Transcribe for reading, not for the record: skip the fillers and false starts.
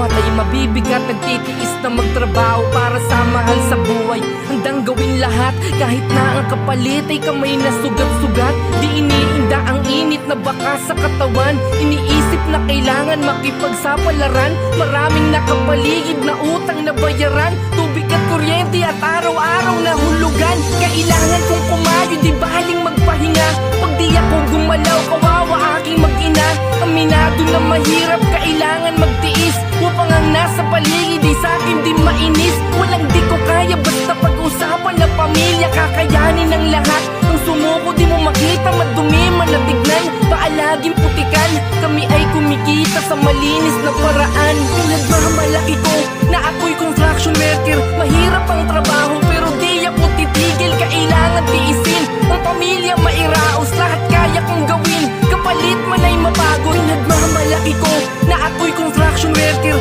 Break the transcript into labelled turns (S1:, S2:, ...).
S1: bawat ay mabibigat, nagtitiis na magtrabaho para sa mahal sa buhay. Handang gawin lahat kahit na ang kapalit ay kamay na sugat-sugat. Di iniinda ang init na baka sa katawan, iniisip na kailangan makipagsapalaran. Maraming nakapaligid na utang na bayaran, tubig at kuryente at araw-araw na hulugan. Kailangan kong kumayo, di baling magpahinga. Pag di ako gumalaw, kawawa aking mag-ina. Aminado na mahirap, kailangan magtiis upang ang nasa paligid di sa'kin di mainis. Walang di ko kaya basta pag-usapan na pamilya, kakayanin ng lahat. Ang sumuko di mo makita, madumi man na tignan, paalaging putikan. Kami ay kumikita sa malinis na paraan. Nagmamalaki ko na ako'y construction worker. Mahirap ang trabaho pero di ako titigil, kailangan tiisin. Ang pamilya mairaos, lahat kaya kong gawin, kapalit man ay mabago. Nagmamalaki ko na ako'y construction worker.